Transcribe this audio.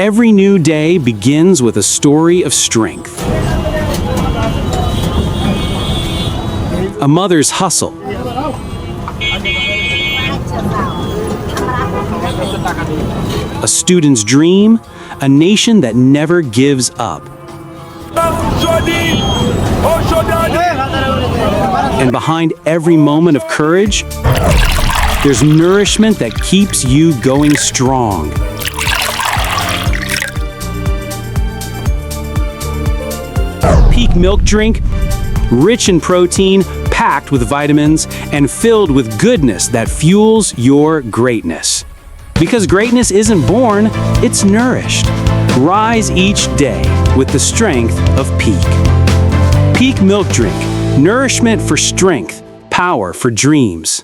Every new day begins with a story of strength. A mother's hustle. A student's dream, a nation that never gives up. And behind every moment of courage, there's nourishment that keeps you going strong. Peak milk drink, rich in protein, packed with vitamins, and filled with goodness that fuels your greatness. Because greatness isn't born, it's nourished. Rise each day with the strength of Peak. Peak milk drink, nourishment for strength, power for dreams.